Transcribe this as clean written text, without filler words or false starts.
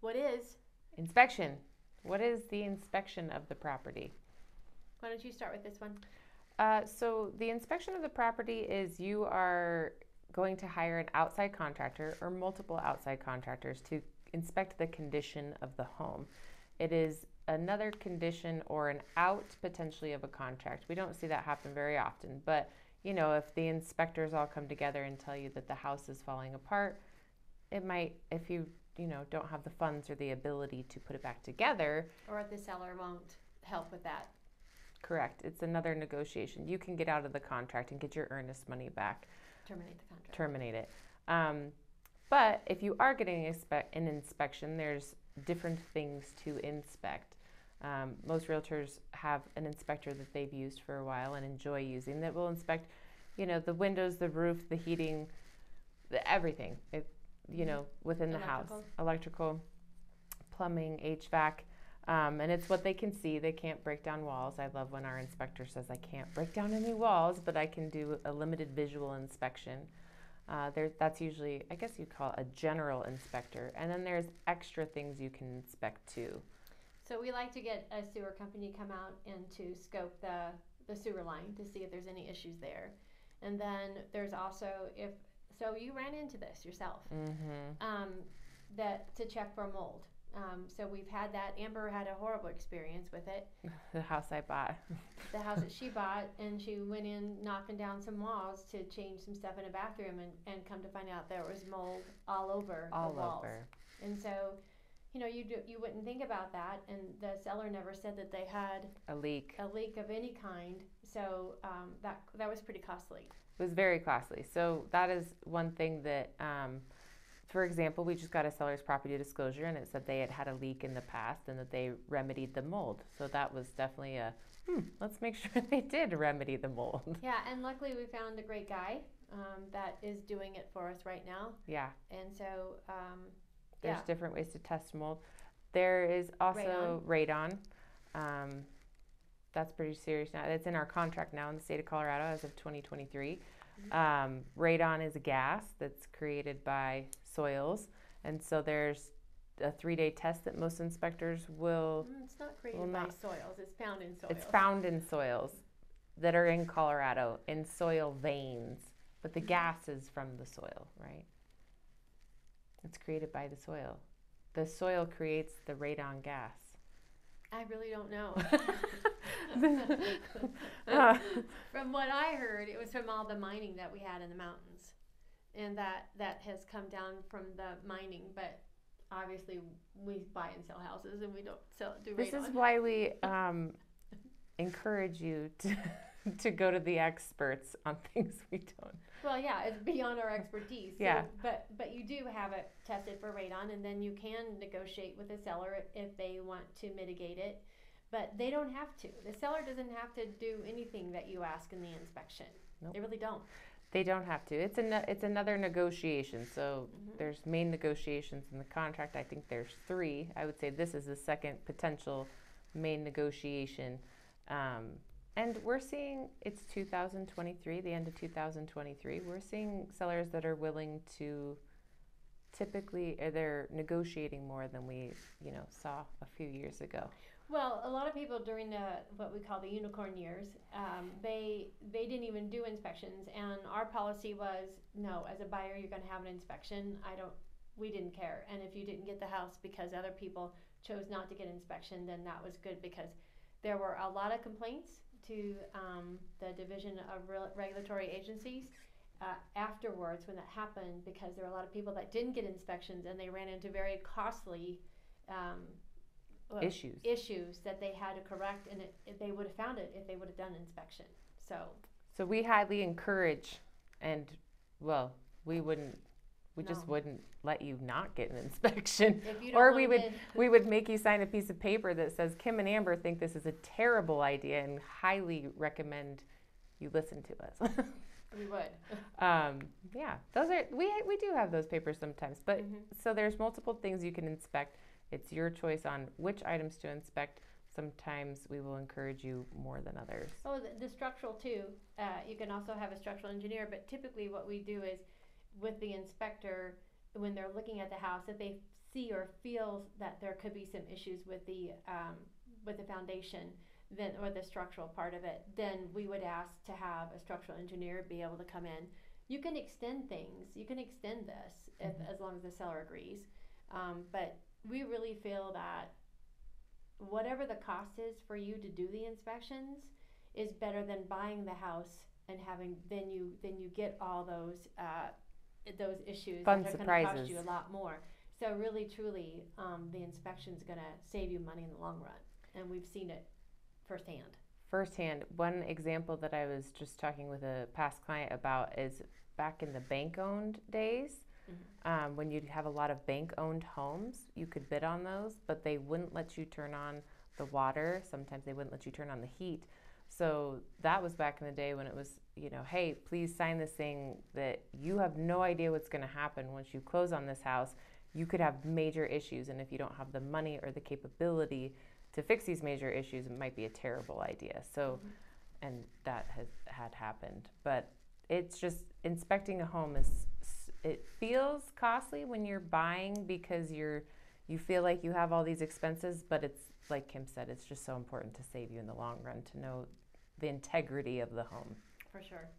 What is? Inspection. What is the inspection of the property? Why don't you start with this one? So the inspection of the property is you are going to hire an outside contractor or multiple outside contractors to inspect the condition of the home. It is another condition or an out potentially of a contract. We don't see that happen very often, but if the inspectors all come together and tell you that the house is falling apart, it might, if you don't have the funds or the ability to put it back together. Or if the seller won't help with that. Correct. It's another negotiation. You can get out of the contract and get your earnest money back. Terminate the contract. Terminate it. But if you are getting an inspection, there's different things to inspect. Most realtors have an inspector that they've used for a while and enjoy using that will inspect, the windows, the roof, the heating, everything. Within the house, electrical, plumbing, HVAC. And it's what they can see. They can't break down walls. I love when our inspector says, I can't break down any walls, but I can do a limited visual inspection. That's usually, I guess you'd call it a general inspector. And then there's extra things you can inspect too. So we like to get a sewer company come out and to scope the sewer line to see if there's any issues there. And then there's also, so you ran into this yourself, that to check for mold. So we've had that. Amber had a horrible experience with it. The house I bought. The house that she bought, and she went in knocking down some walls to change some stuff in a bathroom, and come to find out there was mold all over the walls. And so, you wouldn't think about that, and the seller never said that they had a leak of any kind. So that was pretty costly. It was very costly. So that is one thing that, for example, we just got a seller's property disclosure, and it said they had a leak in the past and that they remedied the mold. So that was definitely let's make sure they did remedy the mold. Yeah, and luckily we found a great guy that is doing it for us right now. Yeah. And so there's different ways to test mold. There is also radon. That's pretty serious now. It's in our contract now in the state of Colorado as of 2023. Radon is a gas that's created by soils, and so there's a 3-day test that most inspectors will. It's not created by soils. It's found in soils. It's found in soils that are in Colorado in soil veins, but the gas is from the soil, right? It's created by the soil. The soil creates the radon gas. I really don't know. From what I heard, it was from all the mining that we had in the mountains, and that has come down from the mining. But obviously, we buy and sell houses, and we don't do radon. This is why we encourage you to go to the experts on things we don't. Well, yeah, it's beyond our expertise. Yeah. So, but you do have it tested for radon, and then you can negotiate with the seller if they want to mitigate it. But they don't have to. The seller doesn't have to do anything that you ask in the inspection. Nope. They really don't. They don't have to. It's another negotiation. So there's main negotiations in the contract. I think there's 3. I would say this is the second potential main negotiation. And we're seeing it's 2023, the end of 2023. We're seeing sellers that are willing to typically, they're negotiating more than we, saw a few years ago. Well, a lot of people during what we call the unicorn years, they didn't even do inspections, and our policy was no. As a buyer, you're going to have an inspection. We didn't care, and if you didn't get the house because other people chose not to get an inspection, then that was good, because there were a lot of complaints to the Division of Regulatory Agencies afterwards when that happened, because there were a lot of people that didn't get inspections, and they ran into very costly issues that they had to correct, and they would have found it if they would have done an inspection. So we highly encourage, and we just wouldn't let you not get an inspection, or we would make you sign a piece of paper that says Kim and Amber think this is a terrible idea and highly recommend you listen to us. We would. Yeah, those are we do have those papers sometimes, but so there's multiple things you can inspect. It's your choice on which items to inspect. Sometimes we will encourage you more than others. Oh, the structural too. You can also have a structural engineer, but typically what we do is with the inspector, when they're looking at the house, if they see or feel that there could be some issues with the foundation, then, or the structural part of it, then we would ask to have a structural engineer be able to come in. You can extend things. You can extend this if, as long as the seller agrees. But we really feel that whatever the cost is for you to do the inspections is better than buying the house and having then you get all those issues Fun that are going to cost surprises. you a lot more. So really, truly, the inspection's going to save you money in the long run, and we've seen it firsthand. One example that I was just talking with a past client about is back in the bank-owned days. When you'd have a lot of bank-owned homes, you could bid on those, but they wouldn't let you turn on the water. Sometimes they wouldn't let you turn on the heat. So that was back in the day when it was, hey, please sign this thing that you have no idea what's going to happen once you close on this house. You could have major issues, and if you don't have the money or the capability to fix these major issues, it might be a terrible idea. So, and that had happened. But it's just inspecting a home it feels costly when you're buying because you feel like you have all these expenses, but it's like Kim said, it's just so important to save you in the long run to know the integrity of the home. For sure.